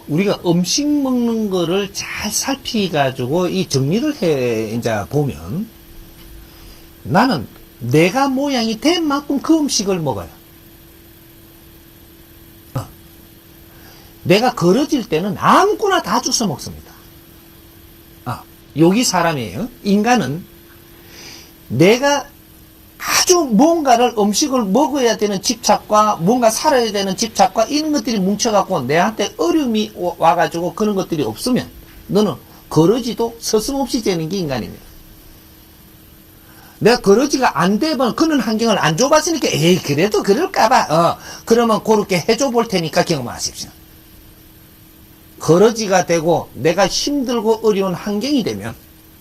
우리가 음식 먹는 거를 잘 살피가지고 이 정리를 이제 보면 나는 내가 모양이 된 만큼 그 음식을 먹어요. 내가 걸어질 때는 아무거나 다 주워 먹습니다. 여기 사람이에요. 인간은 내가 아주 뭔가를 음식을 먹어야 되는 집착과 뭔가 살아야 되는 집착과 이런 것들이 뭉쳐갖고 내한테 어려움이 와가지고 그런 것들이 없으면 너는 거러지도 서슴없이 되는 게 인간입니다. 내가 거러지가 안 되면 그런 환경을 안 줘봤으니까 에이 그래도 그럴까봐 그러면 그렇게 해줘 볼 테니까 경험하십시오. 거러지가 되고 내가 힘들고 어려운 환경이 되면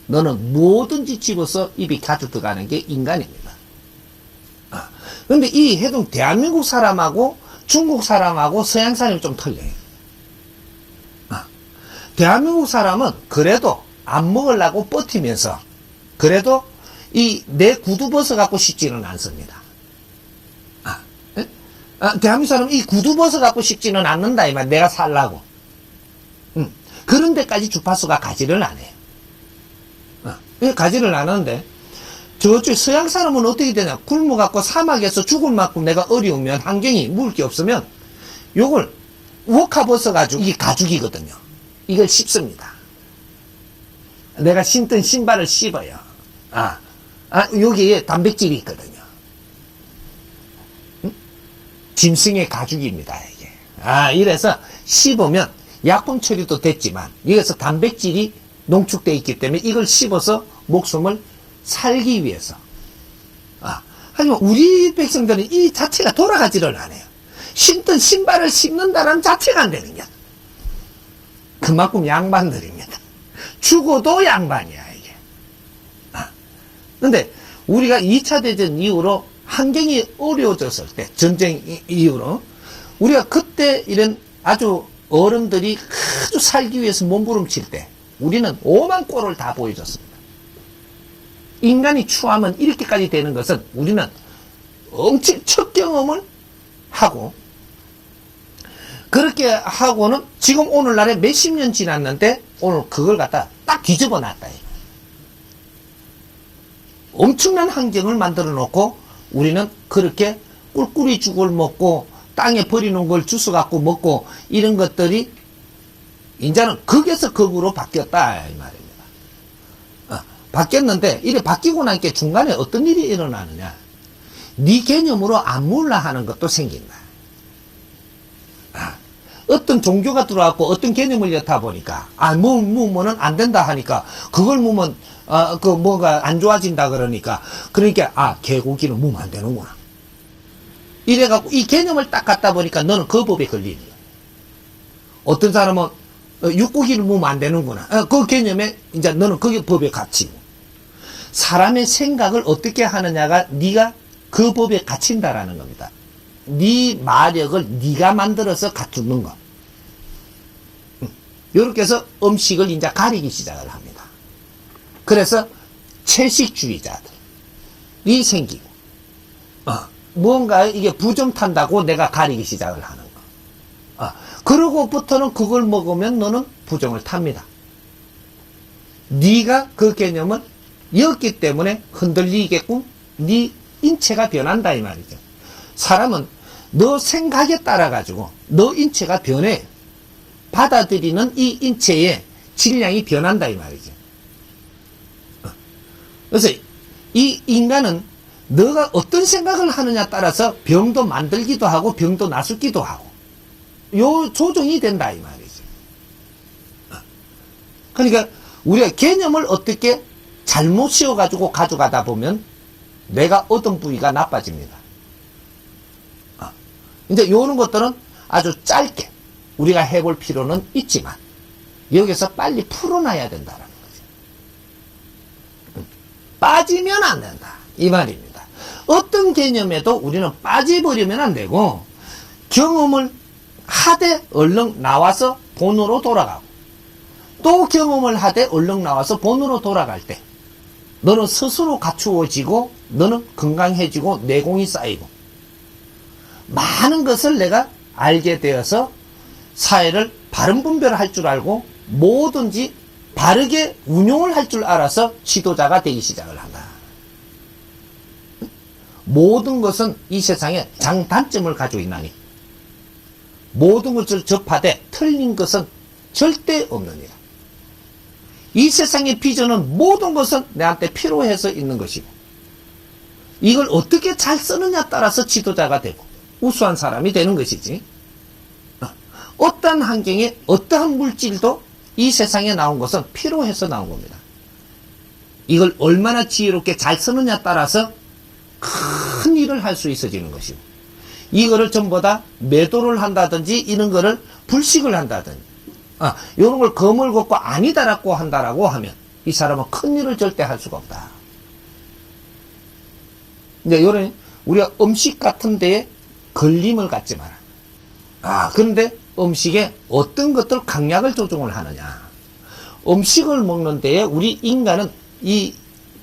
너는 뭐든지 집어서 입이 가득 들어가는 게 인간입니다. 근데 이 해동 대한민국 사람하고 중국 사람하고 서양 사람이 좀 틀려요. 대한민국 사람은 그래도 안 먹으려고 버티면서 그래도 이 내 구두 벗어 갖고 씻지는 않습니다. 대한민국 사람은 이 구두 벗어 갖고 씻지는 않는다 이 말. 내가 살라고. 그런 데까지 주파수가 가지를 안 해요. 가지를 안 하는데 저쪽 서양 사람은 어떻게 되냐. 굶어갖고 사막에서 죽을 만큼 내가 어려우면 환경이 먹을 게 없으면 요걸 우어카 벗어가지고 이게 가죽이거든요. 이걸 씹습니다. 내가 신던 신발을 씹어요. 여기에 단백질이 있거든요. 짐승의 가죽입니다, 이게. 이래서 씹으면 약품 처리도 됐지만 여기서 단백질이 농축되어 있기 때문에 이걸 씹어서 목숨을 살기 위해서. 하지만 우리 백성들은 이 자체가 돌아가지를 않아요. 신던 신발을 씹는다는 자체가 안 되는 거야. 그만큼 양반들입니다. 죽어도 양반이야, 이게. 근데 우리가 2차 대전 이후로 환경이 어려워졌을 때, 전쟁 이후로, 우리가 그때 이런 아주 어른들이 아주 살기 위해서 몸부림칠 때, 우리는 오만 꼴을 다 보여줬습니다. 인간이 추하면 이렇게까지 되는 것은 우리는 엄청 첫 경험을 하고, 그렇게 하고는 지금 오늘날에 몇십 년 지났는데 오늘 그걸 갖다 딱 뒤집어 놨다. 엄청난 환경을 만들어 놓고 우리는 그렇게 꿀꿀이 죽을 먹고 땅에 버리는 걸 주워 갖고 먹고 이런 것들이 이제는 극에서 극으로 바뀌었다 이 말입니다. 바뀌었는데 이래 바뀌고 나니까 중간에 어떤 일이 일어나느냐. 네 개념으로 안 물라 하는 것도 생긴다. 어떤 종교가 들어왔고 어떤 개념을 엿다 보니까 무면은 안 된다 하니까 그걸 무면 그 뭐가 안 좋아진다 그러니까 개고기는 무면 안 되는구나. 이래갖고 이 개념을 딱 갖다 보니까 너는 그 법에 걸리는 거야. 어떤 사람은 육고기를 무면 안 되는구나. 그 개념에 이제 너는 그 법에 갇히고. 사람의 생각을 어떻게 하느냐가 네가 그 법에 갇힌다라는 겁니다. 네 마력을 네가 만들어서 갖추는 거. 이렇게 해서 음식을 이제 가리기 시작을 합니다. 그래서 채식주의자들이 생기고, 뭔가 이게 부정 탄다고 내가 가리기 시작을 하는 거. 그러고부터는 그걸 먹으면 너는 부정을 탑니다. 네가 그 개념을 였기 때문에 흔들리겠고 네 인체가 변한다 이 말이죠. 사람은 너 생각에 따라 가지고 너 인체가 변해. 받아들이는 이 인체의 질량이 변한다 이 말이죠. 그래서 이 인간은 너가 어떤 생각을 하느냐 따라서 병도 만들기도 하고 병도 나수기도 하고 요 조정이 된다 이 말이죠. 그러니까 우리가 개념을 어떻게 잘못 씌워가지고 가져가다 보면 내가 얻은 부위가 나빠집니다. 이제 요런 것들은 아주 짧게 우리가 해볼 필요는 있지만 여기서 빨리 풀어놔야 된다는 거죠. 빠지면 안 된다 이 말입니다. 어떤 개념에도 우리는 빠져버리면 안 되고 경험을 하되 얼른 나와서 본으로 돌아가고 또 경험을 하되 얼른 나와서 본으로 돌아갈 때 너는 스스로 갖추어지고 너는 건강해지고 내공이 쌓이고 많은 것을 내가 알게 되어서 사회를 바른 분별을 할 줄 알고 뭐든지 바르게 운용을 할 줄 알아서 지도자가 되기 시작을 한다. 모든 것은 이 세상에 장단점을 가지고 있나니 모든 것을 접하되 틀린 것은 절대 없느니라. 이 세상의 비전은 모든 것은 내한테 필요해서 있는 것이고 이걸 어떻게 잘 쓰느냐 따라서 지도자가 되고 우수한 사람이 되는 것이지. 어떠한 환경에 어떠한 물질도 이 세상에 나온 것은 필요해서 나온 겁니다. 이걸 얼마나 지혜롭게 잘 쓰느냐 따라서 큰 일을 할 수 있어지는 것이고 이거를 전부 다 매도를 한다든지 이런 거를 불식을 한다든지 이런 걸 검을 걷고 아니다라고 한다라고 하면 이 사람은 큰 일을 절대 할 수가 없다. 이제 요런 우리가 음식 같은 데에 걸림을 갖지 마라. 그런데 음식에 어떤 것들 강약을 조정을 하느냐. 음식을 먹는 데에 우리 인간은 이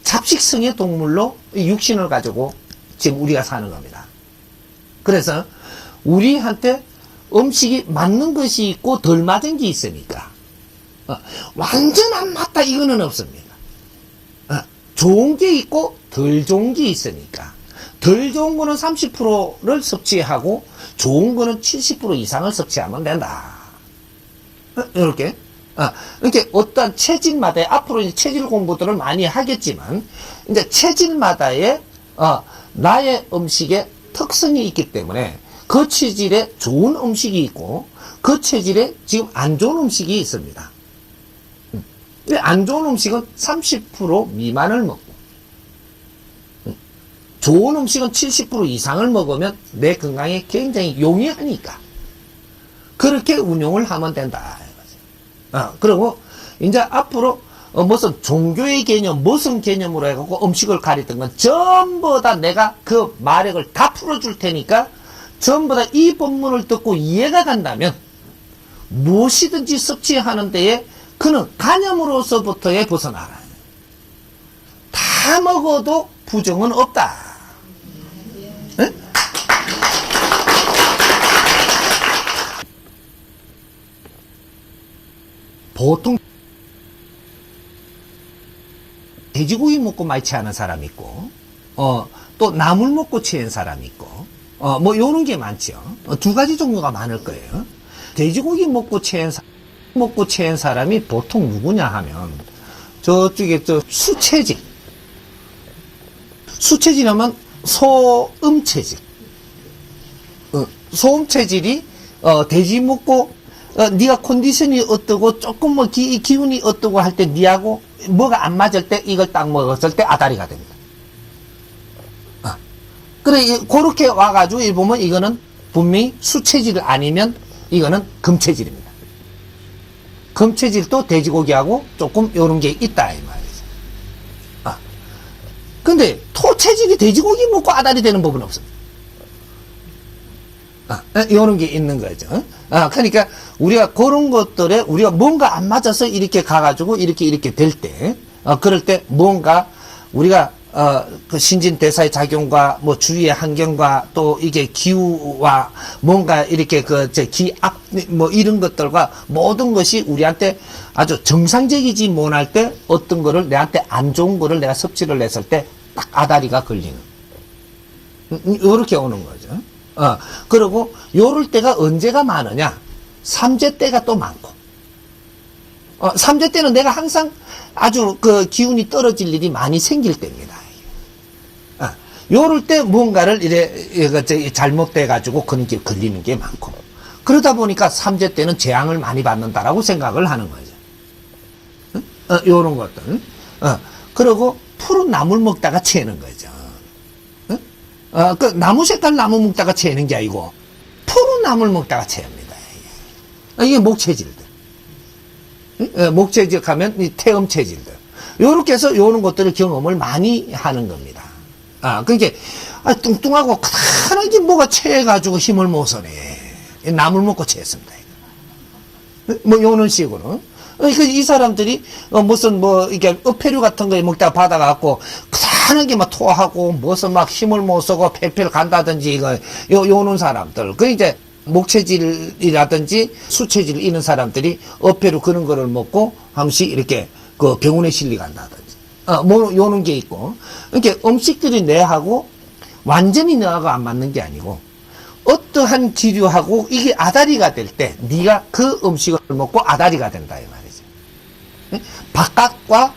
잡식성의 동물로 육신을 가지고 지금 우리가 사는 겁니다. 그래서 우리한테 음식이 맞는 것이 있고 덜 맞은 게 있으니까 완전 안 맞다 이거는 없습니다. 좋은 게 있고 덜 좋은 게 있으니까 덜 좋은 거는 30%를 섭취하고 좋은 거는 70% 이상을 섭취하면 된다. 이렇게 이렇게 어떤 체질마다 앞으로 이제 체질 공부들을 많이 하겠지만 이제 체질마다의 나의 음식에 특성이 있기 때문에 그 체질에 좋은 음식이 있고 그 체질에 지금 안 좋은 음식이 있습니다. 근데 안 좋은 음식은 30% 미만을 먹고 좋은 음식은 70% 이상을 먹으면 내 건강에 굉장히 용이하니까 그렇게 운용을 하면 된다. 그리고 이제 앞으로 무슨 종교의 개념, 무슨 개념으로 해갖고 음식을 가리던 건 전부 다 내가 그 마력을 다 풀어줄 테니까 전부 다 이 본문을 듣고 이해가 간다면 무엇이든지 섭취하는 데에 그는 간염으로서부터의 벗어나라. 다 먹어도 부정은 없다. 네? 보통 돼지고기 먹고 많이 체하는 사람이 있고 또 나물 먹고 체한 사람이 있고 뭐 요런 게 많죠. 두 가지 종류가 많을 거예요. 돼지고기 먹고 체한 사람이 보통 누구냐 하면 저쪽에 수체질. 수체질하면 소음체질. 소음체질이 돼지 먹고 네가 컨디션이 어떠고 조금 뭐 기운이 어떠고 할 때 니하고 뭐가 안 맞을 때 이걸 딱 먹었을 때 아다리가 됩니다. 그래 그렇게 와가지고 이 보면 이거는 분명히 수체질 아니면 이거는 금체질입니다. 금체질도 돼지고기하고 조금 요런 게 있다 이 말이죠. 근데 토체질이 돼지고기 먹고 아다리 되는 법은 없습니다. 요런 게 있는 거죠. 그러니까 우리가 그런 것들에 우리가 뭔가 안 맞아서 이렇게 가가지고 이렇게 될 때, 그럴 때 뭔가 우리가 그 신진대사의 작용과 뭐 주위의 환경과 또 이게 기후와 뭔가 이렇게 기압 뭐 이런 것들과 모든 것이 우리한테 아주 정상적이지 못할 때 어떤 거를 내한테 안 좋은 거를 내가 섭취를 했을 때 딱 아다리가 걸리는. 요렇게 오는 거죠. 그리고 요럴 때가 언제가 많으냐? 삼재 때가 또 많고. 삼재 때는 내가 항상 아주 그 기운이 떨어질 일이 많이 생길 때입니다. 요럴 때 뭔가를 잘못돼가지고 그런 게 걸리는 게 많고. 그러다 보니까 삼재 때는 재앙을 많이 받는다라고 생각을 하는 거죠. 요런 것들. 그리고 푸른 나물 먹다가 채는 거죠. 그 나무 색깔 나무 먹다가 채는 게 아니고 푸른 나물 먹다가 채입니다. 이게 목체질들. 목체질 하면 이 태음체질들. 요렇게 해서 요런 것들을 경험을 많이 하는 겁니다. 그러니까 뚱뚱하고 크다랗게 뭐가 채해가지고 힘을 못 써네. 나물 먹고 채했습니다. 뭐 요런 식으로. 그러니까 이 사람들이 무슨 뭐 이게 어패류 같은 거 먹다가 받아갖고 크다랗게 막 토하고 무슨 막 힘을 못 쓰고 펠펠 간다든지 이거 요런 사람들. 그 이제 목체질이라든지 수체질을 잃는 사람들이 어패로 그런 거를 먹고 한 번씩 이렇게 그 병원에 실려간다든지. 뭐, 요런 게 있고. 그러니까 음식들이 뇌하고 완전히 뇌하고 안 맞는 게 아니고, 어떠한 기류하고 이게 아다리가 될 때, 네가 그 음식을 먹고 아다리가 된다, 이 말이죠. 바깥과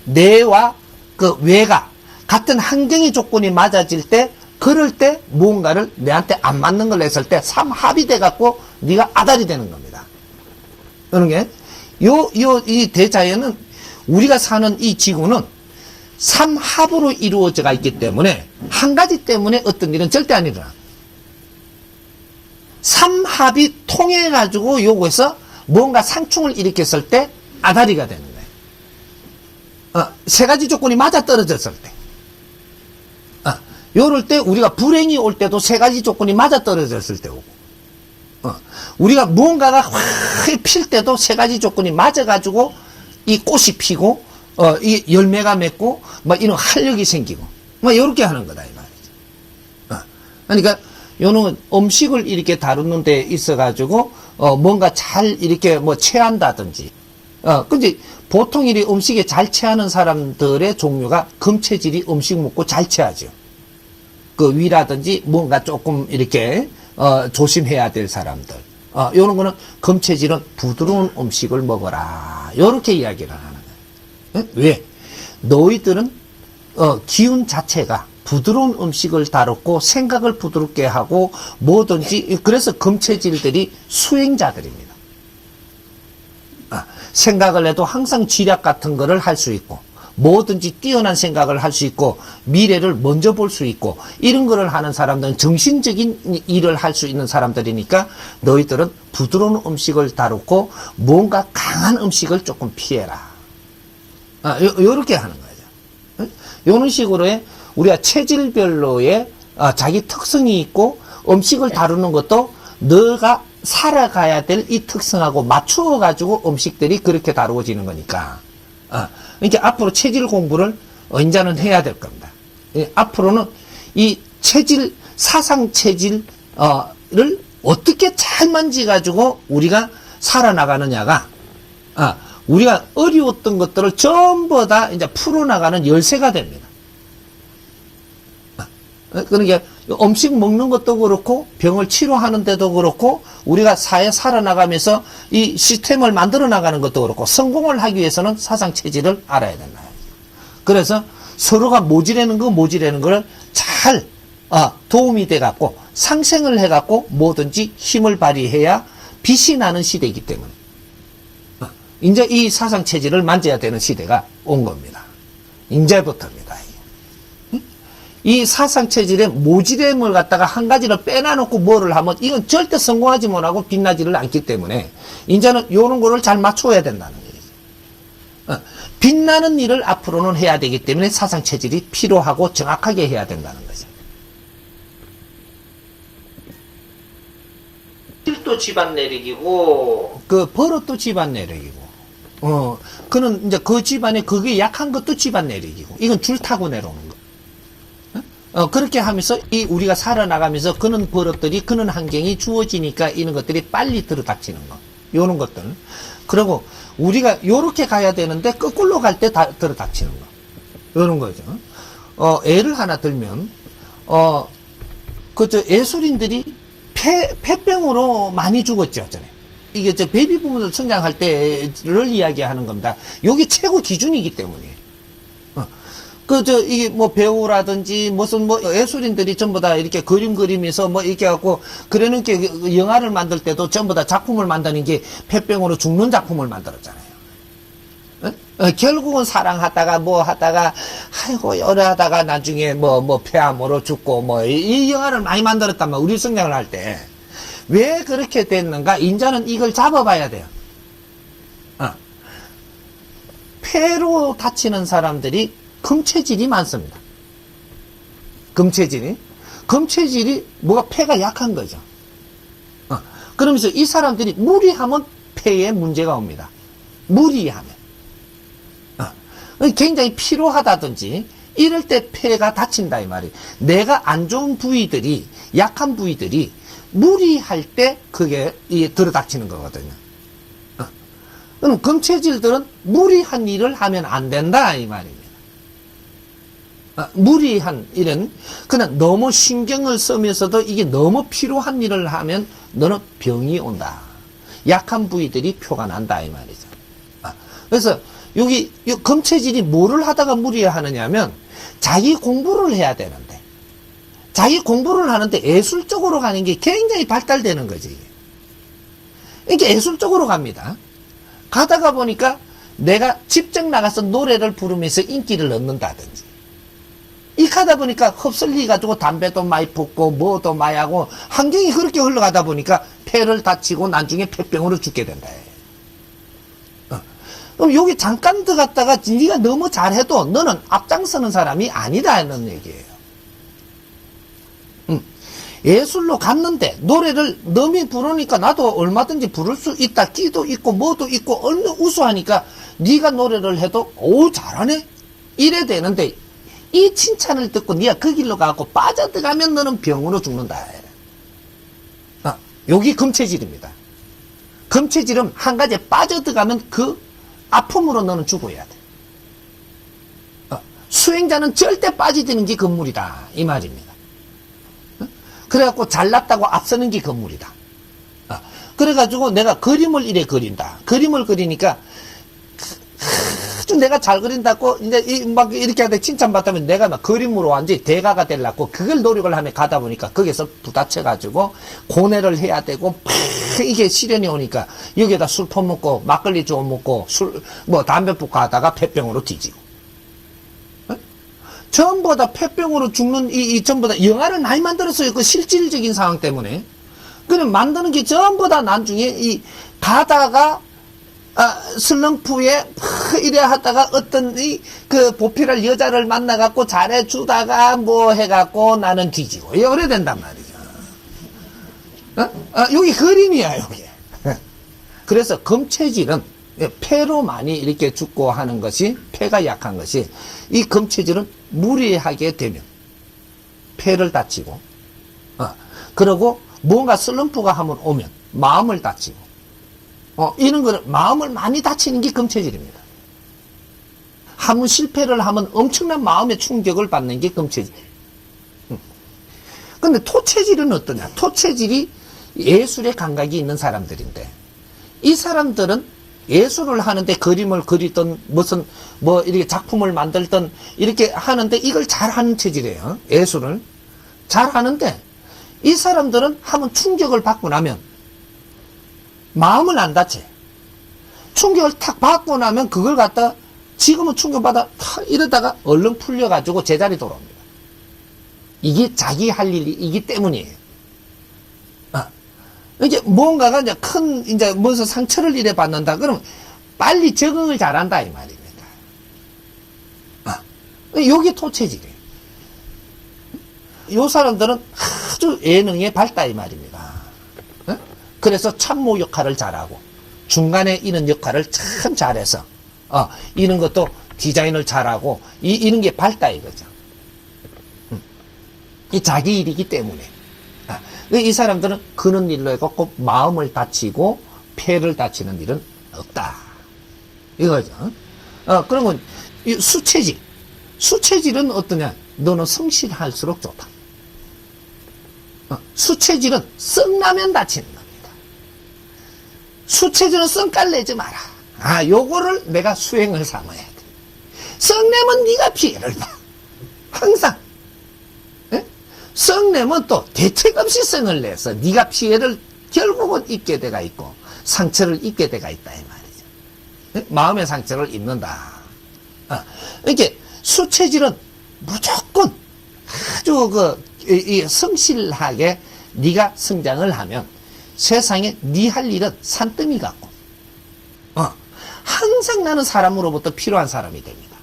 뇌와 그 외가 같은 환경의 조건이 맞아질 때, 그럴 때 무언가를 내한테 안 맞는 걸 했을 때 삼합이 돼갖고 네가 아다리 되는 겁니다. 그런 게, 이 대자연은 우리가 사는 이 지구는 삼합으로 이루어져가 있기 때문에 한 가지 때문에 어떤 일은 절대 안 일어나. 삼합이 통해가지고 요거에서 뭔가 상충을 일으켰을 때 아다리가 되는 거예요. 세 가지 조건이 맞아 떨어졌을 때. 요럴 때 우리가 불행이 올 때도 세 가지 조건이 맞아 떨어졌을 때 오고, 우리가 무언가가 확 필 때도 세 가지 조건이 맞아가지고 이 꽃이 피고, 이 열매가 맺고, 막 이런 활력이 생기고, 막 요렇게 하는 거다, 이 말이죠. 그러니까 요는 음식을 이렇게 다루는 데 있어가지고, 뭔가 잘 이렇게 뭐 체한다든지, 근데 보통 이 음식에 잘 체하는 사람들의 종류가 금체질이 음식 먹고 잘 체하죠. 그 위라든지 뭔가 조금 이렇게 조심해야 될 사람들, 요런 거는 금체질은 부드러운 음식을 먹어라, 요렇게 이야기를 하는 거예요. 왜? 너희들은 기운 자체가 부드러운 음식을 다뤘고 생각을 부드럽게 하고 뭐든지, 그래서 금체질들이 수행자들입니다. 생각을 해도 항상 지략 같은 거를 할 수 있고, 뭐든지 뛰어난 생각을 할 수 있고, 미래를 먼저 볼 수 있고, 이런 거를 하는 사람들은 정신적인 일을 할 수 있는 사람들이니까 너희들은 부드러운 음식을 다루고 뭔가 강한 음식을 조금 피해라. 요렇게 하는 거죠. 요런 식으로 우리가 체질별로의 자기 특성이 있고, 음식을 다루는 것도 너가 살아가야 될 이 특성하고 맞추어 가지고 음식들이 그렇게 다루어지는 거니까. 그러니까 앞으로 체질 공부를 이제는 해야 될 겁니다. 앞으로는 이 체질, 사상 체질을 어떻게 잘 만지가지고 우리가 살아나가느냐가, 우리가 어려웠던 것들을 전부 다 이제 풀어나가는 열쇠가 됩니다. 그러니까 음식 먹는 것도 그렇고, 병을 치료하는 데도 그렇고, 우리가 사회 살아나가면서 이 시스템을 만들어 나가는 것도 그렇고, 성공을 하기 위해서는 사상 체질을 알아야 된다. 그래서 서로가 모지라는 거를 잘 도움이 돼 갖고 상생을 해 갖고 뭐든지 힘을 발휘해야 빛이 나는 시대이기 때문에 이제 이 사상 체질을 만져야 되는 시대가 온 겁니다. 이제부터입니다. 이 사상 체질의 모지됨을 갖다가 한 가지를 빼놔놓고 뭐를 하면 이건 절대 성공하지 못하고 빛나지를 않기 때문에 이제는 요런 거를 잘 맞춰야 된다는 거예요. 빛나는 일을 앞으로는 해야 되기 때문에 사상 체질이 필요하고 정확하게 해야 된다는 거죠. 실도 집안 내력이고, 그 버릇도 집안 내력이고, 그는 이제 그 집안에 그게 약한 것도 집안 내력이고, 이건 줄 타고 내려오는 거. 그렇게 하면서 우리가 살아나가면서 그런 버릇들이, 그런 환경이 주어지니까 이런 것들이 빨리 들어닥치는 거. 요런 것들. 그리고 우리가 요렇게 가야 되는데 거꾸로 갈 때 들어닥치는 거. 요런 거죠. 예를 하나 들면, 예술인들이 폐병으로 많이 죽었죠. 이게 베이비 부모들 성장할 때를 이야기하는 겁니다. 요게 최고 기준이기 때문에. 이게 뭐 배우라든지 무슨 뭐 예술인들이 전부 다 이렇게 그림 그리면서 뭐 이렇게 하고, 그러는 게 영화를 만들 때도 전부 다 작품을 만드는 게 폐병으로 죽는 작품을 만들었잖아요. 결국은 사랑하다가 뭐 하다가, 아이고, 열하다가 나중에 뭐 폐암으로 죽고 이 영화를 많이 만들었단 말이에요. 우리 성장을 할 때. 왜 그렇게 됐는가? 인자는 이걸 잡아봐야 돼요. 폐로 다치는 사람들이 금체질이 많습니다. 금체질이 뭐가 폐가 약한 거죠. 그러면서 이 사람들이 무리하면 폐에 문제가 옵니다. 무리하면. 굉장히 피로하다든지 이럴 때 폐가 다친다 이 말이에요. 내가 안 좋은 부위들이, 약한 부위들이 무리할 때 그게 들어닥치는 거거든요. 그럼 금체질들은 무리한 일을 하면 안 된다 이 말입니다. 무리한 일은 그냥 너무 신경을 쓰면서도 이게 너무 필요한 일을 하면 너는 병이 온다. 약한 부위들이 표가 난다 이 말이죠. 그래서 여기 금체질이 뭐를 하다가 무리하느냐면 자기 공부를 해야 되는데 자기 공부를 하는데 예술적으로 가는 게 굉장히 발달되는 거지. 이게 예술적으로 갑니다. 가다가 보니까 내가 직접 나가서 노래를 부르면서 인기를 얻는다든지 이 가다 보니까 흡슬리 가지고 담배도 많이 붓고 뭐도 많이 하고 환경이 그렇게 흘러가다 보니까 폐를 다치고 나중에 폐병으로 죽게 된다. 그럼 여기 잠깐 들어갔다가 네가 너무 잘해도 너는 앞장서는 사람이 아니라는 얘기예요. 예술로 갔는데 노래를 너무 부르니까 나도 얼마든지 부를 수 있다. 끼도 있고 뭐도 있고 얼른 우수하니까 네가 노래를 해도 오 잘하네 이래 되는데 이 칭찬을 듣고 네가 그 길로 가고 빠져들어가면 너는 병으로 죽는다. 여기 금체질입니다. 금체질은 한 가지에 빠져들어가면 그 아픔으로 너는 죽어야 돼. 수행자는 절대 빠져드는 게 건물이다 이 말입니다. 그래갖고 잘났다고 앞서는 게 건물이다. 그래가지고 내가 그림을 이래 그린다. 그림을 그리니까 아주 내가 잘 그린다고 이제 막 이렇게 하다 칭찬받다면 내가 막 그림으로 완전히 대가가 되려고 그걸 노력을 하며 가다 보니까 거기서 부딪혀가지고 고뇌를 해야 되고 이게 시련이 오니까 여기에다 술 퍼먹고 막걸리 좀 먹고 담배 붓고 하다가 폐병으로 뒤지고. 전부 다 폐병으로 죽는 전부 다 영화를 많이 만들었어요. 그 실질적인 상황 때문에. 그럼 만드는 게 전부 다 나중에 가다가 슬럼프에 이래 하다가 어떤 그 보필할 여자를 만나갖고 잘해주다가 뭐 해갖고 나는 뒤지고 이래 된단 말이죠. 여기 그림이야 여기. 그래서 금체질은 폐로 많이 이렇게 죽고 하는 것이 폐가 약한 것이 이 금체질은 무리하게 되면 폐를 다치고 그리고 뭔가 슬럼프가 한번 오면 마음을 다치고 이런 거는 마음을 많이 다치는 게 금체질입니다. 한번 실패를 하면 엄청난 마음의 충격을 받는 게 금체질. 근데 토체질은 어떠냐? 토체질이 예술의 감각이 있는 사람들인데 이 사람들은 예술을 하는데 그림을 그리던 무슨 뭐 이렇게 작품을 만들던 이렇게 하는데 이걸 잘하는 체질이에요. 예술을 잘하는데 이 사람들은 한번 충격을 받고 나면 마음을 안 다쳐. 충격을 탁 받고 나면 그걸 갖다 지금은 충격받아 탁 이러다가 얼른 풀려가지고 제자리 돌아옵니다. 이게 자기 할 일이기 때문이에요. 이게 뭔가가 이제 이제 무슨 상처를 이래 받는다. 그러면 빨리 적응을 잘한다 이 말입니다. 여기 토체질이에요. 요 사람들은 아주 예능에 밝다 이 말입니다. 그래서 참모 역할을 잘하고 중간에 이런 역할을 참 잘해서 이런 것도 디자인을 잘하고 이런 게 밝다 이거죠. 이 자기 일이기 때문에 이 사람들은 그런 일로 해갖고 마음을 다치고 폐를 다치는 일은 없다 이거죠. 그러면 수체질은 어떠냐? 너는 성실할수록 좋다. 수체질은 썩나면 다치는 겁니다. 수체질은 썩깔 내지 마라. 요거를 내가 수행을 삼아야 돼. 썩내면 네가 피해를 봐. 항상. 썩내면 또 대책 없이 썩을 내서 네가 피해를 결국은 입게 돼가 있고 상처를 입게 돼가 있다 이 말이죠. 마음의 상처를 입는다. 이렇게 수체질은 무조건 아주 성실하게 네가 성장을 하면 세상에 네 할 일은 산더미 같고 항상 나는 사람으로부터 필요한 사람이 됩니다.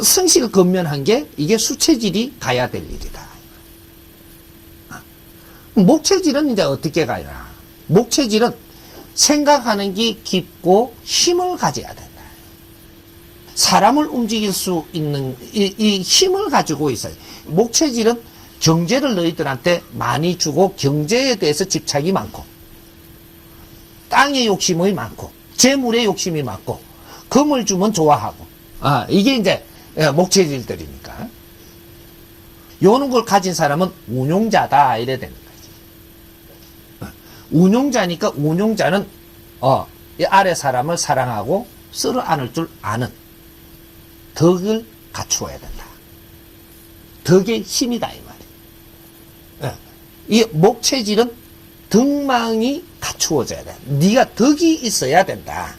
성실 근면한 게 이게 수체질이 가야 될 일이다. 목체질은 이제 어떻게 가야? 목체질은 생각하는 게 깊고 힘을 가져야 된다. 사람을 움직일 수 있는 이 힘을 가지고 있어요. 목체질은 경제를 너희들한테 많이 주고 경제에 대해서 집착이 많고 땅의 욕심이 많고 재물의 욕심이 많고 금을 주면 좋아하고 이게 이제 목체질들이니까 요런 걸 가진 사람은 운용자다 이래야 되는 거지. 운용자니까 운용자는 이 아래 사람을 사랑하고 쓸어 안을 줄 아는 덕을 갖추어야 된다. 덕의 힘이다 이 말이야. 이 목체질은 덕망이 갖추어져야 돼. 네가 덕이 있어야 된다.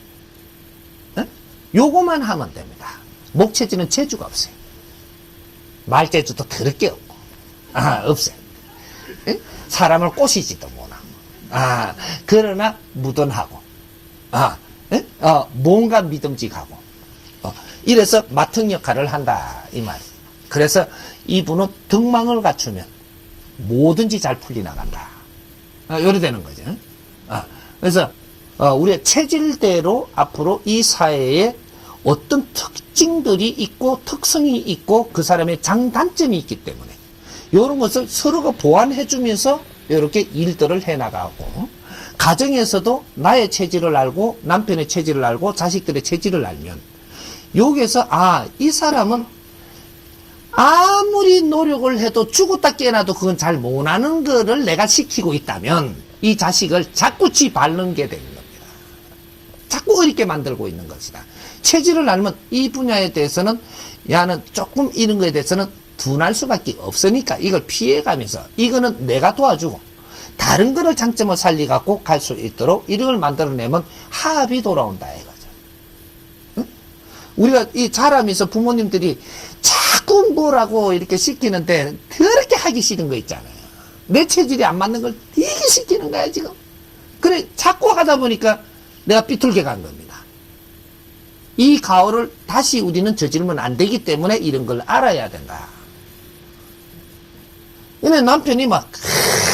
요거만 하면 됩니다. 목체질은 재주가 없어요. 말재주도 더럽게 없고 없어요. 사람을 꼬시지도 못하고 그러나 무던하고 뭔가 믿음직하고 이래서 마턱 역할을 한다 이 말이에요. 그래서 이분은 덕망을 갖추면 뭐든지 잘 풀리나간다. 요래 되는 거죠. 그래서 우리의 체질대로 앞으로 이 사회에 어떤 특징들이 있고 특성이 있고 그 사람의 장단점이 있기 때문에 이런 것을 서로가 보완해 주면서 이렇게 일들을 해나가고 가정에서도 나의 체질을 알고 남편의 체질을 알고 자식들의 체질을 알면 여기서 이 사람은 아무리 노력을 해도 죽었다 깨어나도 그건 잘 못하는 거를 내가 시키고 있다면 이 자식을 자꾸 지 바른 게 되는 겁니다. 자꾸 어렵게 만들고 있는 것이다. 체질을 알면 이 분야에 대해서는 야는 조금 이런 거에 대해서는 둔할 수밖에 없으니까 이걸 피해가면서 이거는 내가 도와주고 다른 거를 장점을 살리갖고 갈 수 있도록 이런 걸 만들어내면 합이 돌아온다 이거죠. 응? 우리가 이 자라면서 부모님들이 자꾸 뭐라고 이렇게 시키는데 그렇게 하기 싫은 거 있잖아요. 내 체질이 안 맞는 걸 되게 시키는 거야 지금. 그래 자꾸 하다 보니까 내가 삐뚤게 간 겁니다. 이 가오를 다시 우리는 저지르면 안 되기 때문에 이런 걸 알아야 된다. 얘네 남편이 막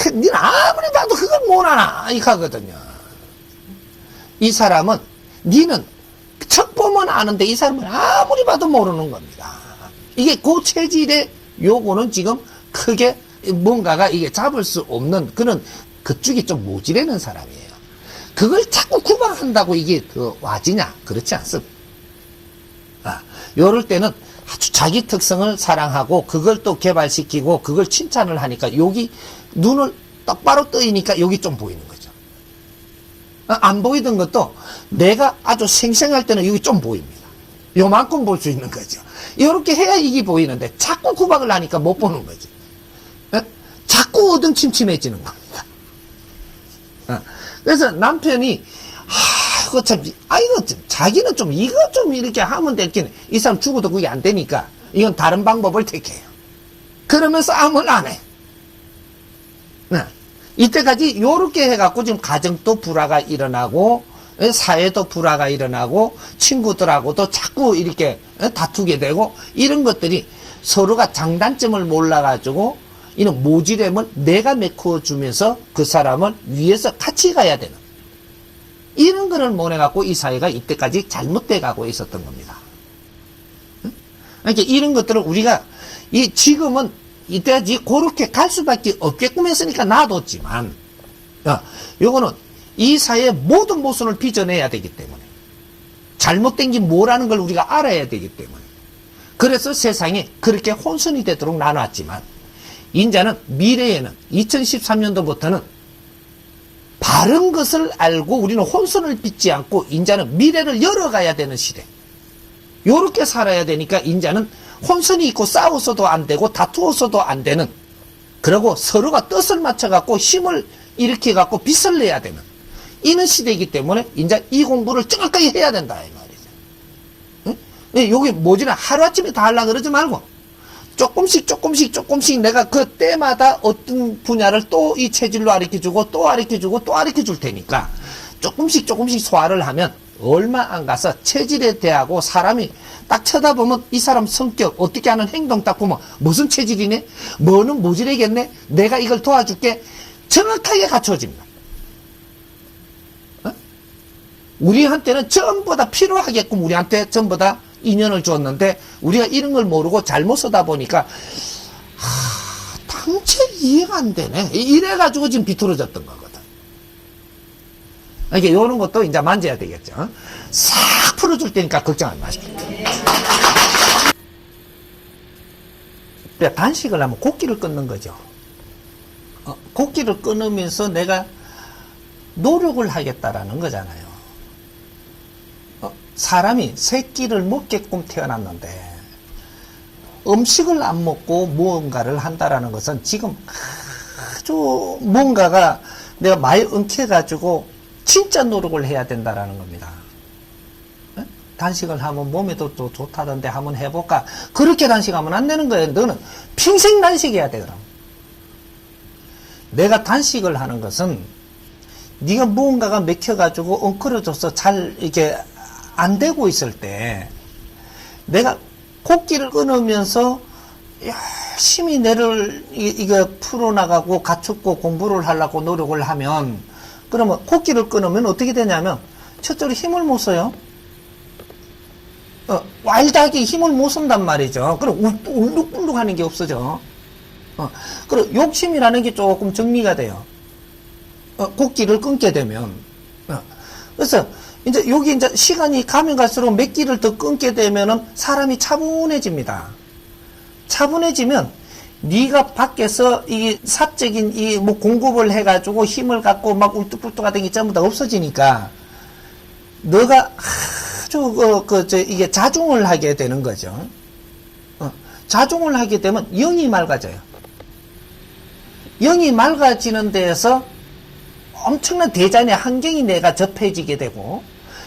니는 아무리 봐도 그걸 못하나 이렇게 하거든요. 이 사람은 니는 척 보면 아는데 이 사람은 아무리 봐도 모르는 겁니다. 이게 그 체질의 요거는 지금 크게 뭔가가 이게 잡을 수 없는 그런 그쪽이 좀 모질하는 사람이에요. 그걸 자꾸 구박한다고 이게 그 와지냐? 그렇지 않습니다. 요럴 때는 아주 자기 특성을 사랑하고 그걸 또 개발시키고 그걸 칭찬을 하니까 여기 눈을 똑바로 뜨이니까 여기 좀 보이는 거죠. 안 보이던 것도 내가 아주 생생할 때는 여기 좀 보입니다. 요만큼 볼 수 있는 거죠. 이렇게 해야 이게 보이는데 자꾸 구박을 하니까 못 보는 거지. 자꾸 어둠침침해지는 겁니다. 그래서 남편이 이거 참, 이거 좀, 자기는 좀, 이거 좀 이렇게 하면 될긴, 이 사람 죽어도 그게 안 되니까, 이건 다른 방법을 택해요. 그러면 싸움을 안 해. 이때까지 요렇게 해갖고 지금 가정도 불화가 일어나고, 사회도 불화가 일어나고, 친구들하고도 자꾸 이렇게 다투게 되고, 이런 것들이 서로가 장단점을 몰라가지고, 이런 모질함을 내가 메꿔주면서 그 사람을 위해서 같이 가야 되는. 이런 거를 못해갖고 이 사회가 이때까지 잘못돼 가고 있었던 겁니다. 그러니까 이런 것들을 우리가 지금은 이때까지 그렇게 갈 수밖에 없게끔 했으니까 놔뒀지만 요거는 이 사회의 모든 모순을 빚어내야 되기 때문에 잘못된 게 뭐라는 걸 우리가 알아야 되기 때문에 그래서 세상에 그렇게 혼선이 되도록 나눴지만 인자는 미래에는 2013년도부터는 바른 것을 알고 우리는 혼선을 빚지 않고 인자는 미래를 열어가야 되는 시대. 요렇게 살아야 되니까 인자는 혼선이 있고 싸워서도 안 되고 다투어서도 안 되는 그리고 서로가 뜻을 맞춰갖고 힘을 일으켜갖고 빚을 내야 되는 이런 시대이기 때문에 인자 이 공부를 정확하게 해야 된다 이 말이죠. 응? 여기 뭐지나 하루아침에 다 하려고 그러지 말고 조금씩 내가 그 때마다 어떤 분야를 또 이 체질로 가르쳐주고 또 가르쳐주고 또 가르쳐줄 테니까 조금씩 소화를 하면 얼마 안 가서 체질에 대하고 사람이 딱 쳐다보면 이 사람 성격 어떻게 하는 행동 딱 보면 무슨 체질이네? 뭐는 모질하겠네? 내가 이걸 도와줄게. 정확하게 갖춰집니다. 우리한테는 전부 다 필요하게끔 우리한테 전부 다 인연을 줬는데 우리가 이런 걸 모르고 잘못 쓰다 보니까 당장 이해가 안 되네. 이래가지고 지금 비틀어졌던 거거든. 이게 요런 것도 이제 만져야 되겠죠. 싹 풀어줄 테니까 걱정하지 마시고. 단식을 하면 곡기를 끊는 거죠. 곡기를 끊으면서 내가 노력을 하겠다라는 거잖아요. 사람이 새끼를 먹게끔 태어났는데 음식을 안 먹고 무언가를 한다라는 것은 지금 아주 뭔가가 내가 많이 엉켜가지고 진짜 노력을 해야 된다라는 겁니다. 단식을 하면 몸에도 또 좋다던데 한번 해볼까? 그렇게 단식하면 안 되는 거예요. 너는 평생 단식해야 돼, 그럼. 내가 단식을 하는 것은 네가 무언가가 맥혀가지고 엉클어져서 잘 이렇게 안 되고 있을 때 내가 곡기를 끊으면서 열심히 내를 이거 풀어나가고 갖추고 공부를 하려고 노력을 하면 그러면 곡기를 끊으면 어떻게 되냐면 첫째로 힘을 못 써요. 와일드하게 힘을 못 쓴단 말이죠. 그럼 울룩불룩 하는 게 없어져. 그리고 욕심이라는 게 조금 정리가 돼요. 곡기를 끊게 되면. 그래서 이제 여기 이제 시간이 가면 갈수록 몇 끼를 더 끊게 되면은 사람이 차분해집니다. 차분해지면 네가 밖에서 이 사적인 이 뭐 공급을 해가지고 힘을 갖고 막 울뚝불뚝 하던 게 전부 다 없어지니까 너가 아주 이게 자중을 하게 되는 거죠. 자중을 하게 되면 영이 맑아져요. 영이 맑아지는 데에서 엄청난 대자연의 환경이 내가 접해지게 되고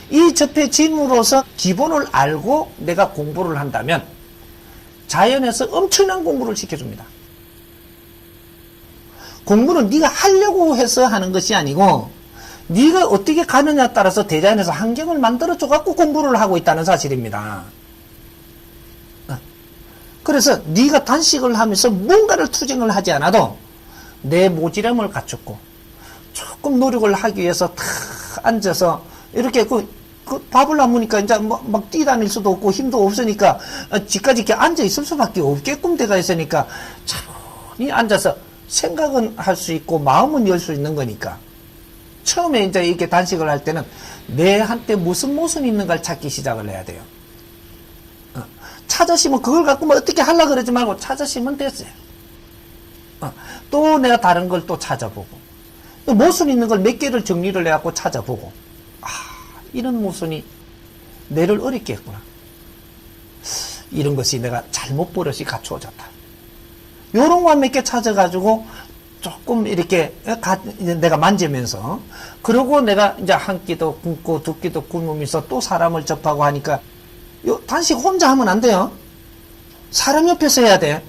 이 접해짐으로써 기본을 알고 내가 공부를 한다면 자연에서 엄청난 공부를 시켜줍니다. 공부는 네가 하려고 해서 하는 것이 아니고 네가 어떻게 가느냐에 따라서 대자연에서 환경을 만들어줘 갖고 공부를 하고 있다는 사실입니다. 그래서 네가 단식을 하면서 뭔가를 투쟁을 하지 않아도 내 모지람을 갖췄고 조금 노력을 하기 위해서 탁 앉아서 이렇게 그 밥을 안 먹으니까 이제 막 뛰다닐 수도 없고 힘도 없으니까 집까지 이렇게 앉아 있을 수밖에 없게끔 돼가 있으니까 차분히 앉아서 생각은 할 수 있고 마음은 열 수 있는 거니까 처음에 이제 이렇게 단식을 할 때는 내한테 무슨 모습이 있는가를 찾기 시작을 해야 돼요. 찾으시면 그걸 갖고 뭐 어떻게 하려고 그러지 말고 찾으시면 됐어요. 또 내가 다른 걸 또 찾아보고 또 모순 있는 걸 몇 개를 정리를 해갖고 찾아보고 이런 모순이 내를 어렵게 했구나. 이런 것이 내가 잘못 버릇이 갖추어졌다. 요런 거 몇 개 찾아가지고 조금 이렇게 내가 만지면서 그러고 내가 이제 한 끼도 굶고 두 끼도 굶으면서 또 사람을 접하고 하니까 단식 혼자 하면 안 돼요. 사람 옆에서 해야 돼.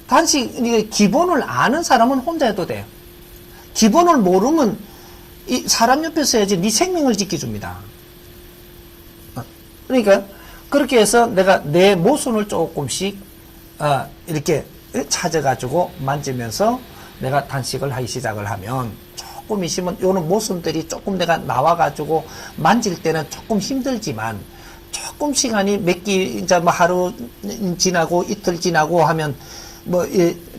단식 기본을 아는 사람은 혼자 해도 돼요. 기본을 모르면 이 사람 옆에서 해야지 네 생명을 지켜줍니다. 그러니까 그렇게 해서 내가 내 모순을 조금씩 이렇게 찾아가지고 만지면서 내가 단식을 하기 시작을 하면 조금 있으면 요런 모순들이 조금 내가 나와가지고 만질 때는 조금 힘들지만 조금 시간이 몇 끼 이제 뭐 하루 지나고 이틀 지나고 하면 뭐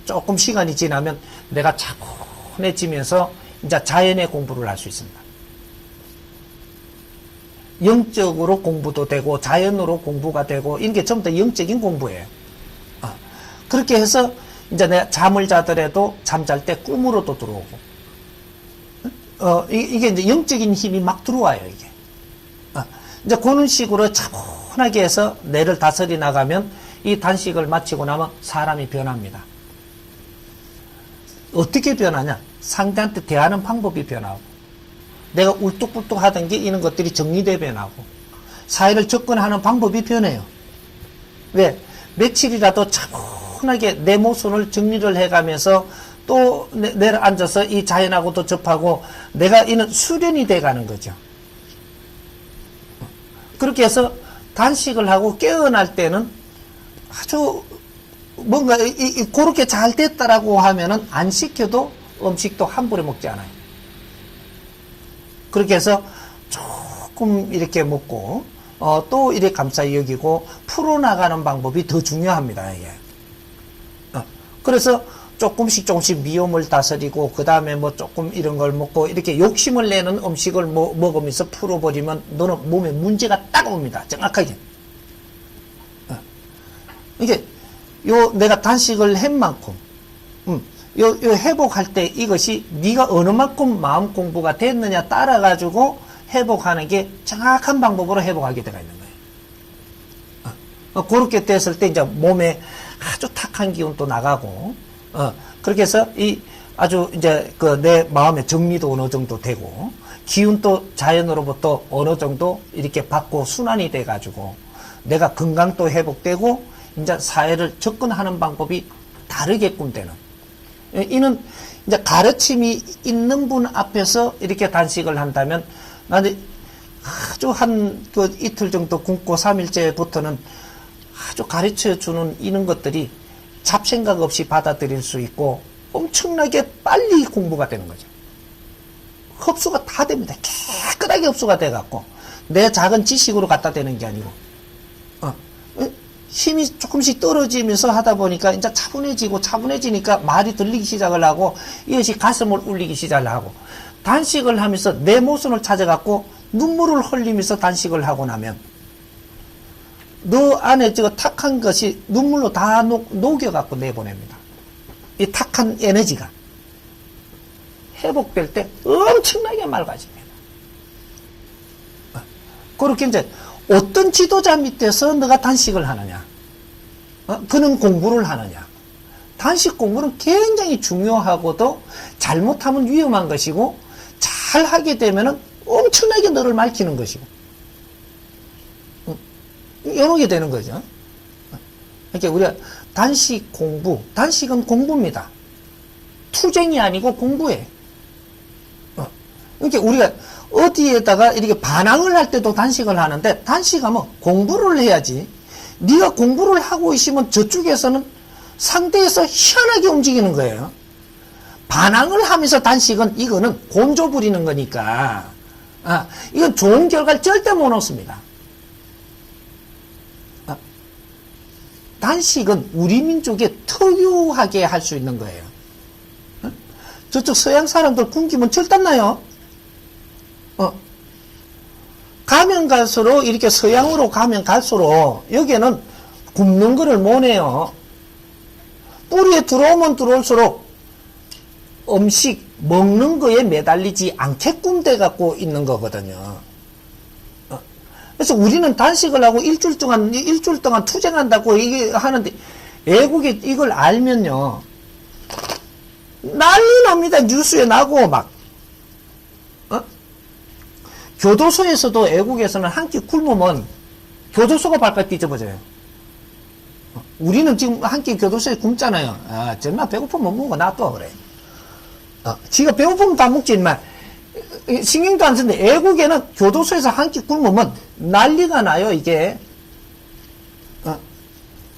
조금 시간이 지나면 내가 차분해지면서 이제 자연의 공부를 할 수 있습니다. 영적으로 공부도 되고 자연으로 공부가 되고 이게 전부 다 영적인 공부예요. 그렇게 해서 이제 내가 잠을 자더라도 잠잘 때 꿈으로도 들어오고 이게 이제 영적인 힘이 막 들어와요. 이게 이제 그런 식으로 차분하게 해서 뇌를 다스리 나가면 이 단식을 마치고 나면 사람이 변합니다. 어떻게 변하냐? 상대한테 대하는 방법이 변하고 내가 울뚝불뚝 하던 게 이런 것들이 정리돼 변하고 사회를 접근하는 방법이 변해요. 왜? 며칠이라도 차분하게 내 모순을 정리를 해가면서 또 내려 앉아서 이 자연하고도 접하고 내가 이는 수련이 돼가는 거죠. 그렇게 해서 단식을 하고 깨어날 때는 아주 뭔가 그렇게 잘 됐다라고 하면은 안 시켜도 음식도 함부로 먹지 않아요. 그렇게 해서 조금 이렇게 먹고 또 이렇게 감사히 여기고 풀어나가는 방법이 더 중요합니다. 이게. 그래서 조금씩 미움을 다스리고, 그 다음에 뭐 조금 이런 걸 먹고, 이렇게 욕심을 내는 음식을 먹으면서 풀어버리면 너는 몸에 문제가 딱 옵니다. 정확하게. 이게, 내가 단식을 한 만큼, 요 회복할 때 이것이 네가 어느 만큼 마음 공부가 됐느냐 따라가지고 회복하는 게 정확한 방법으로 회복하게 되어 있는 거예요. 그렇게 됐을 때 이제 몸에 아주 탁한 기운도 나가고, 그렇게 해서 아주 이제 내 마음의 정리도 어느 정도 되고, 기운도 자연으로부터 어느 정도 이렇게 받고 순환이 돼가지고, 내가 건강도 회복되고, 이제 사회를 접근하는 방법이 다르게끔 되는. 이는 이제 가르침이 있는 분 앞에서 이렇게 단식을 한다면, 나는 아주 이틀 정도 굶고 3일째부터는 아주 가르쳐 주는 이런 것들이 잡생각 없이 받아들일 수 있고 엄청나게 빨리 공부가 되는 거죠. 흡수가 다 됩니다. 깨끗하게 흡수가 돼갖고 내 작은 지식으로 갖다 대는 게 아니고 힘이 조금씩 떨어지면서 하다 보니까 이제 차분해지니까 말이 들리기 시작을 하고 이것이 가슴을 울리기 시작을 하고 단식을 하면서 내 모습을 찾아갖고 눈물을 흘리면서 단식을 하고 나면 너 안에 탁한 것이 눈물로 다 녹여갖고 내보냅니다. 이 탁한 에너지가 회복될 때 엄청나게 맑아집니다. 그렇게 이제 어떤 지도자 밑에서 너가 단식을 하느냐, 그는 공부를 하느냐. 단식 공부는 굉장히 중요하고도 잘못하면 위험한 것이고 잘 하게 되면은 엄청나게 너를 밝히는 것이고 이렇게 되는 거죠. 이렇게 우리가 단식 공부, 단식은 공부입니다. 투쟁이 아니고 공부예요. 이렇게 우리가 어디에다가 이렇게 반항을 할 때도 단식을 하는데 단식하면 공부를 해야지. 네가 공부를 하고 있으면 저쪽에서는 상대에서 희한하게 움직이는 거예요. 반항을 하면서 단식은 이거는 곤조 부리는 거니까 이건 좋은 결과를 절대 못 얻습니다. 단식은 우리 민족에 특유하게 할 수 있는 거예요. 저쪽 서양 사람들 굶기면 절단나요. 가면 갈수록 이렇게 서양으로 가면 갈수록 여기에는 굶는 거를 못 해요. 뿌리에 들어오면 들어올수록 음식 먹는 거에 매달리지 않게끔 돼 갖고 있는 거거든요. 그래서 우리는 단식을 하고 일주일 동안 투쟁한다고 이게 하는데 외국에 이걸 알면요 난리 납니다. 뉴스에 나고 막 교도소에서도 외국에서는 한 끼 굶으면 교도소가 발발 뒤집어져요. 우리는 지금 한 끼 교도소에 굶잖아요. 정말 배고프면 못 먹어 놔둬 그래. 지가 배고프면 다 먹지 인마. 신경도 안 쓰는데 외국에는 교도소에서 한 끼 굶으면 난리가 나요. 이게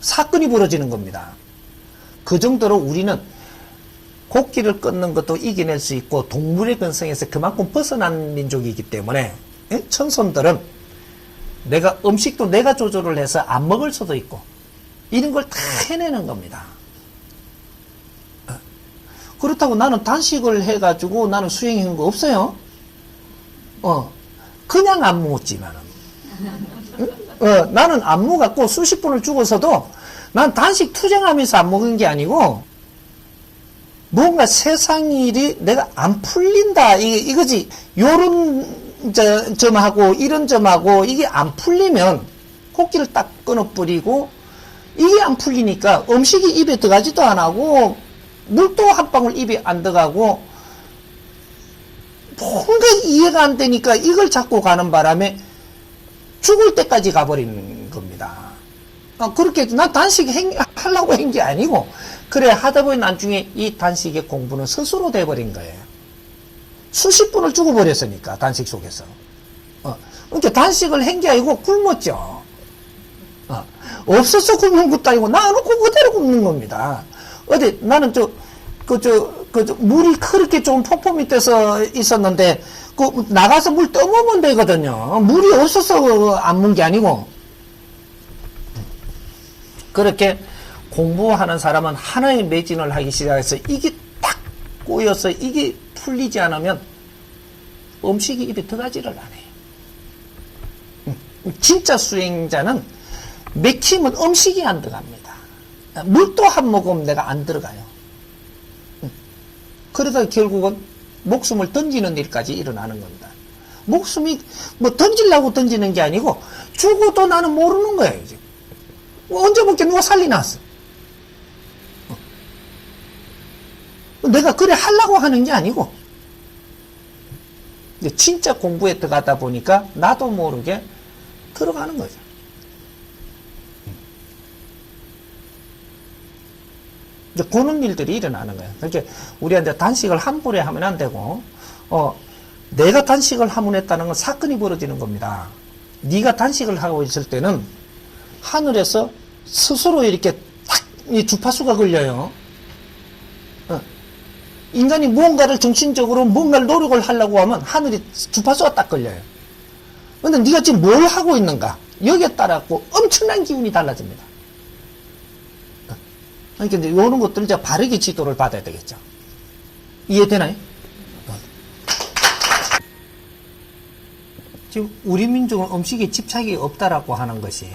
사건이 벌어지는 겁니다. 그 정도로 우리는 곡기를 끊는 것도 이겨낼 수 있고 동물의 근성에서 그만큼 벗어난 민족이기 때문에 천손들은 내가 음식도 내가 조절을 해서 안 먹을 수도 있고 이런 걸 다 해내는 겁니다. 그렇다고 나는 단식을 해가지고 나는 수행한 거 없어요. 그냥 안 먹었지만은. 나는 안 먹었고 수십 분을 죽어서도 난 단식 투쟁하면서 안 먹은 게 아니고 뭔가 세상 일이 내가 안 풀린다. 이거지. 요런 점하고 이런 점하고 이게 안 풀리면 코끼를 딱 끊어버리고 이게 안 풀리니까 음식이 입에 들어가지도 안 하고 물도 한 방울 입에 안 들어가고 뭔가 이해가 안 되니까 이걸 잡고 가는 바람에 죽을 때까지 가버리는 겁니다. 그렇게 난 단식 하려고 한 게 아니고 그래 하다 보니 나중에 이 단식의 공부는 스스로 돼버린 거예요. 수십 분을 죽어버렸으니까 단식 속에서. 그러니까 단식을 한 게 아니고 굶었죠. 없어서 굶는 것도 아니고 나는 그대로 굶는 겁니다. 어디 나는 물이 그렇게 좋은 폭포 밑에서 있었는데 나가서 물 떠먹으면 되거든요. 물이 없어서 안 먹은 게 아니고 그렇게 공부하는 사람은 하나의 매진을 하기 시작해서 이게 딱 꼬여서 이게 풀리지 않으면 음식이 입에 들어가지를 않아요. 진짜 수행자는 맥힘은 음식이 안 들어갑니다. 물도 한 모금 내가 안 들어가요. 그러다 결국은 목숨을 던지는 일까지 일어나는 겁니다. 목숨이 뭐 던지려고 던지는 게 아니고 죽어도 나는 모르는 거예요. 지금. 언제 먹게 누가 살리놨어. 내가 그래 하려고 하는 게 아니고 진짜 공부에 들어가다 보니까 나도 모르게 들어가는 거죠. 이제 그런 일들이 일어나는 거예요. 그러니까 우리한테 단식을 함부로 하면 안 되고, 내가 단식을 함문했다는 건 사건이 벌어지는 겁니다. 네가 단식을 하고 있을 때는 하늘에서 스스로 이렇게 딱 이 주파수가 걸려요. 인간이 무언가를 정신적으로 뭔가를 노력을 하려고 하면 하늘이 주파수가 딱 걸려요. 그런데 네가 지금 뭘 하고 있는가? 여기에 따라 엄청난 기운이 달라집니다. 그러니까 이제 이런 것들을 이제 바르게 지도를 받아야 되겠죠. 이해되나요? 지금 우리 민족은 음식에 집착이 없다라고 하는 것이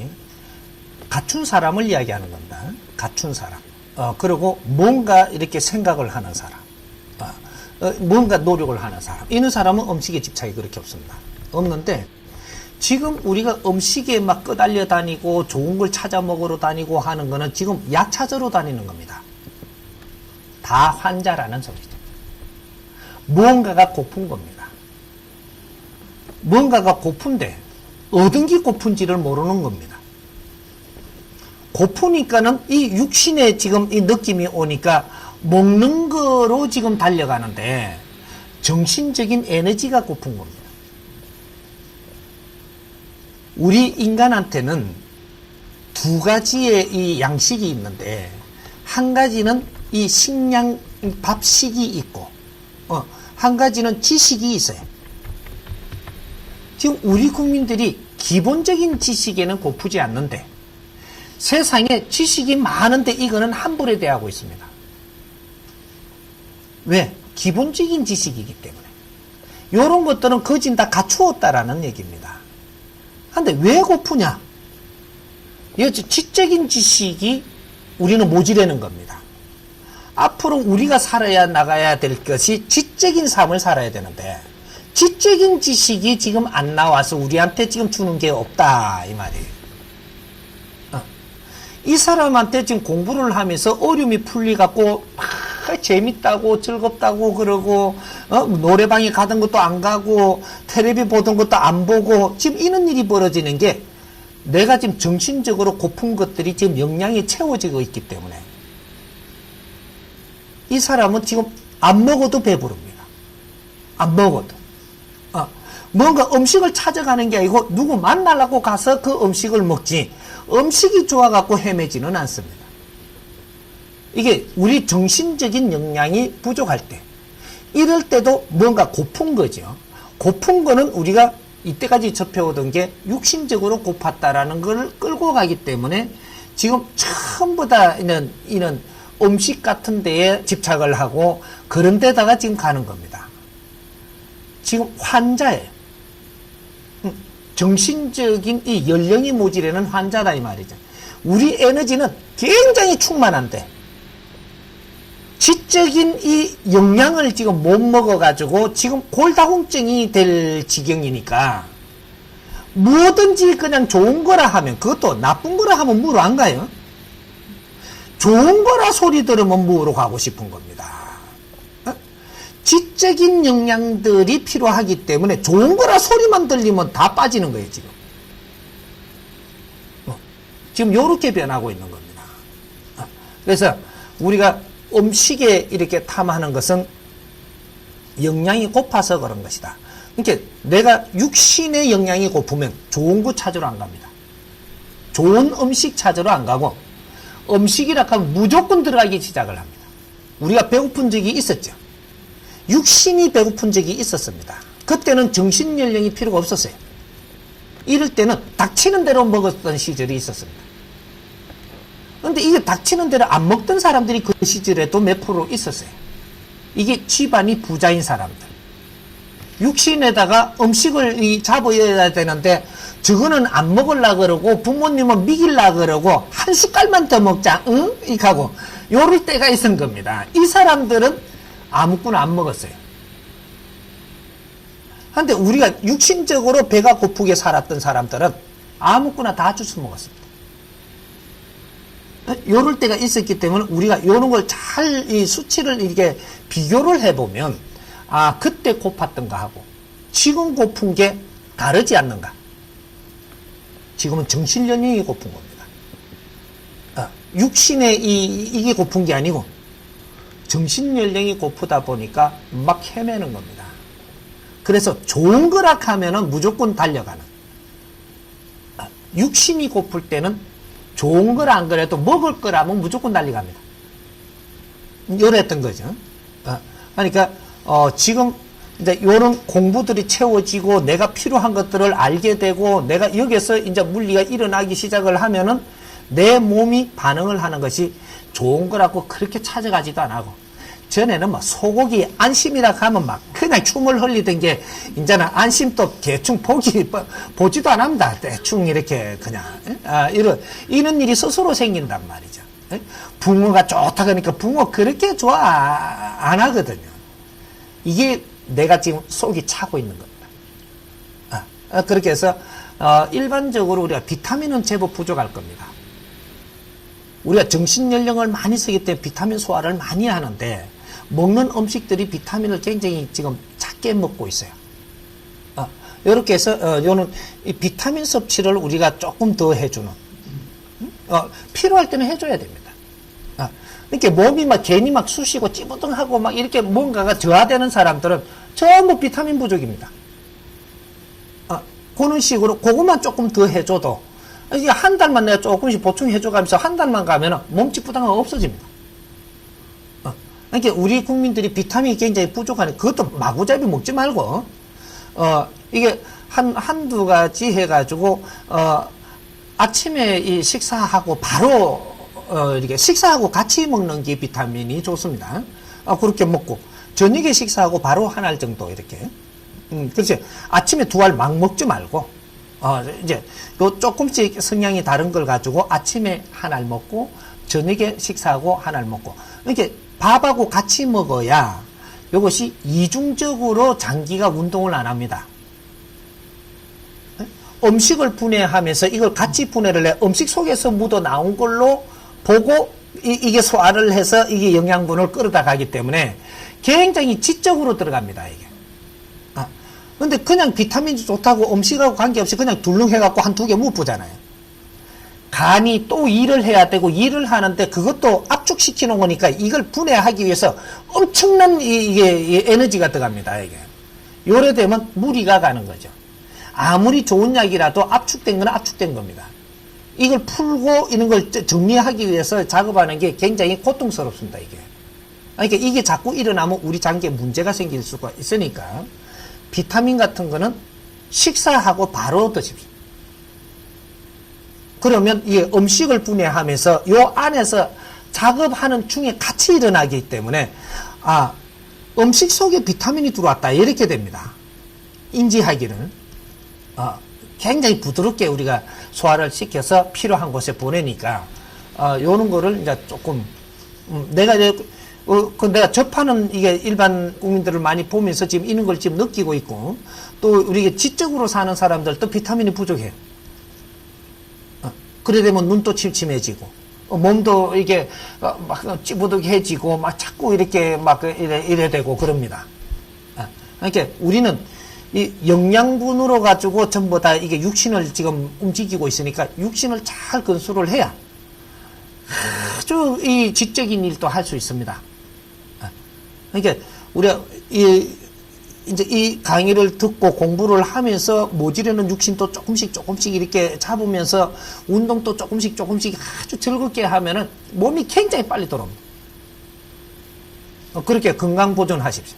갖춘 사람을 이야기하는 겁니다. 갖춘 사람. 그리고 뭔가 이렇게 생각을 하는 사람. 뭔가 노력을 하는 사람. 이런 사람은 음식에 집착이 그렇게 없습니다. 없는데 지금 우리가 음식에 막 끄달려 다니고 좋은 걸 찾아 먹으러 다니고 하는 거는 지금 약 찾으러 다니는 겁니다. 다 환자라는 소리죠. 무언가가 고픈 겁니다. 뭔가가 고픈데 어떤 게 고픈지를 모르는 겁니다. 고프니까는 이 육신에 지금 이 느낌이 오니까 먹는 거로 지금 달려가는데 정신적인 에너지가 고픈 겁니다. 우리 인간한테는 두 가지의 이 양식이 있는데 한 가지는 이 식량 밥식이 있고 한 가지는 지식이 있어요. 지금 우리 국민들이 기본적인 지식에는 고프지 않는데 세상에 지식이 많은데 이거는 함부로 대하고 있습니다. 왜? 기본적인 지식이기 때문에. 이런 것들은 거진 다 갖추었다라는 얘기입니다. 근데 왜 고프냐? 지적인 지식이 우리는 모자라는 겁니다. 앞으로 우리가 살아야 나가야 될 것이 지적인 삶을 살아야 되는데 지적인 지식이 지금 안 나와서 우리한테 지금 주는 게 없다 이 말이에요. 이 사람한테 지금 공부를 하면서 어려움이 풀리갖고 재밌다고 즐겁다고 그러고 노래방에 가던 것도 안 가고 텔레비 보던 것도 안 보고 지금 이런 일이 벌어지는 게 내가 지금 정신적으로 고픈 것들이 지금 영양이 채워지고 있기 때문에 이 사람은 지금 안 먹어도 배부릅니다. 안 먹어도. 뭔가 음식을 찾아가는 게 아니고 누구 만나려고 가서 그 음식을 먹지 음식이 좋아갖고 헤매지는 않습니다. 이게 우리 정신적인 영양이 부족할 때 이럴 때도 뭔가 고픈 거죠. 고픈 거는 우리가 이때까지 접해오던 게 육신적으로 고팠다라는 걸 끌고 가기 때문에 지금 전부 다 이런 음식 같은 데에 집착을 하고 그런 데다가 지금 가는 겁니다. 지금 환자예요. 정신적인 이 연령이 모자라는 환자다 이 말이죠. 우리 에너지는 굉장히 충만한데 지적인 이 영양을 지금 못 먹어가지고 지금 골다공증이 될 지경이니까 뭐든지 그냥 좋은 거라 하면 그것도 나쁜 거라 하면 무로 안 가요. 좋은 거라 소리 들으면 무로 가고 싶은 겁니다. 지적인 영양들이 필요하기 때문에 좋은 거라 소리만 들리면 다 빠지는 거예요, 지금. 지금 요렇게 변하고 있는 겁니다. 그래서 우리가 음식에 이렇게 탐하는 것은 영양이 고파서 그런 것이다. 그러니까 내가 육신의 영양이 고프면 좋은 거 찾으러 안 갑니다. 좋은 음식 찾으러 안 가고 음식이라 하면 무조건 들어가기 시작을 합니다. 우리가 배고픈 적이 있었죠. 육신이 배고픈 적이 있었습니다. 그때는 정신연령이 필요가 없었어요. 이럴 때는 닥치는 대로 먹었던 시절이 있었습니다. 근데 이게 닥치는 대로 안 먹던 사람들이 그 시절에도 몇 프로 있었어요. 이게 집안이 부자인 사람들. 육신에다가 음식을 잡아야 되는데 저거는 안 먹으려고 그러고 부모님은 먹이려고 그러고 한 숟갈만 더 먹자 응? 이렇게 하고 요럴 때가 있은 겁니다. 이 사람들은 아무거나 안 먹었어요. 근데 우리가 육신적으로 배가 고프게 살았던 사람들은 아무거나 다 주워 먹었습니다. 요럴 때가 있었기 때문에 우리가 요런 걸 잘 이 수치를 이렇게 비교를 해보면 아 그때 고팠던 거하고 지금 고픈 게 다르지 않는가. 지금은 정신연령이 고픈 겁니다. 육신의 이게 고픈 게 아니고 정신연령이 고프다 보니까 막 헤매는 겁니다. 그래서 좋은 거라 하면은 무조건 달려가는. 육신이 고플 때는 좋은 걸 안 그래도 먹을 거라면 무조건 달려갑니다. 이랬던 거죠. 그러니까 지금 이제 이런 공부들이 채워지고 내가 필요한 것들을 알게 되고 내가 여기서 이제 물리가 일어나기 시작을 하면은 내 몸이 반응을 하는 것이 좋은 거라고 그렇게 찾아가지도 안 하고 전에는 막 소고기 안심이라 하면 막 그냥 춤을 흘리던 게 이제는 안심도 대충 보지도 안 합니다. 대충 이렇게 그냥 이런 일이 스스로 생긴단 말이죠. 붕어가 좋다 그러니까 붕어 그렇게 좋아 안 하거든요. 이게 내가 지금 속이 차고 있는 겁니다. 그렇게 해서 일반적으로 우리가 비타민은 제법 부족할 겁니다. 우리가 정신연령을 많이 쓰기 때문에 비타민 소화를 많이 하는데 먹는 음식들이 비타민을 굉장히 지금 작게 먹고 있어요. 이렇게 해서 요는 이 비타민 섭취를 우리가 조금 더 해주는 필요할 때는 해줘야 됩니다. 이렇게 몸이 막 괜히 막 쑤시고 찌뿌둥하고 막 이렇게 뭔가가 저하되는 사람들은 전부 비타민 부족입니다. 그런 식으로 그것만 조금 더 해줘도 이게 한 달만 내가 조금씩 보충해줘가면서 한 달만 가면은 몸 찌뿌둥하가 없어집니다. 그러니까 우리 국민들이 비타민이 굉장히 부족하니 그것도 마구잡이 먹지 말고 이게 한두 가지 해가지고 아침에 이 식사하고 바로 이렇게 식사하고 같이 먹는 게 비타민이 좋습니다. 그렇게 먹고 저녁에 식사하고 바로 한 알 정도 이렇게. 그렇지. 아침에 두 알 막 먹지 말고 이제 요 조금씩 성향이 다른 걸 가지고 아침에 한 알 먹고 저녁에 식사하고 한 알 먹고 이렇게 밥하고 같이 먹어야 이것이 이중적으로 장기가 운동을 안 합니다. 음식을 분해하면서 이걸 같이 분해를 해 음식 속에서 묻어 나온 걸로 보고 이게 소화를 해서 이게 영양분을 끌어다 가기 때문에 굉장히 지적으로 들어갑니다, 이게. 근데 그냥 비타민이 좋다고 음식하고 관계없이 그냥 둘렁해갖고 한 두 개 묻보잖아요. 간이 또 일을 해야 되고 일을 하는데 그것도 압축시켜 놓은 거니까 이걸 분해하기 위해서 엄청난 이게 에너지가 들어갑니다, 이게. 요래 되면 무리가 가는 거죠. 아무리 좋은 약이라도 압축된 건 압축된 겁니다. 이걸 풀고 이런 걸 정리하기 위해서 작업하는 게 굉장히 고통스럽습니다, 이게. 그러니까 이게 자꾸 일어나면 우리 장기에 문제가 생길 수가 있으니까 비타민 같은 거는 식사하고 바로 드십시오. 그러면 이 음식을 분해하면서 요 안에서 작업하는 중에 같이 일어나기 때문에 음식 속에 비타민이 들어왔다 이렇게 됩니다. 인지하기를 굉장히 부드럽게 우리가 소화를 시켜서 필요한 곳에 보내니까 요런 거를 이제 조금 내가 이제 내가 접하는 이게 일반 국민들을 많이 보면서 지금 이런 걸 지금 느끼고 있고 또 우리 지적으로 사는 사람들도 비타민이 부족해요. 그래 되면 눈도 침침해지고 몸도 이게 막 찌부득해지고 막 자꾸 이렇게 막 이래 되고 그럽니다. 그러니까 우리는 이 영양분으로 가지고 전부 다 이게 육신을 지금 움직이고 있으니까 육신을 잘 건수를 해야 아주 이 지적인 일도 할 수 있습니다. 그러니까 우리가 이제 이 강의를 듣고 공부를 하면서 모질에는 육신도 조금씩 이렇게 잡으면서 운동도 조금씩 아주 즐겁게 하면은 몸이 굉장히 빨리 돌아옵니다. 그렇게 건강 보존하십시오.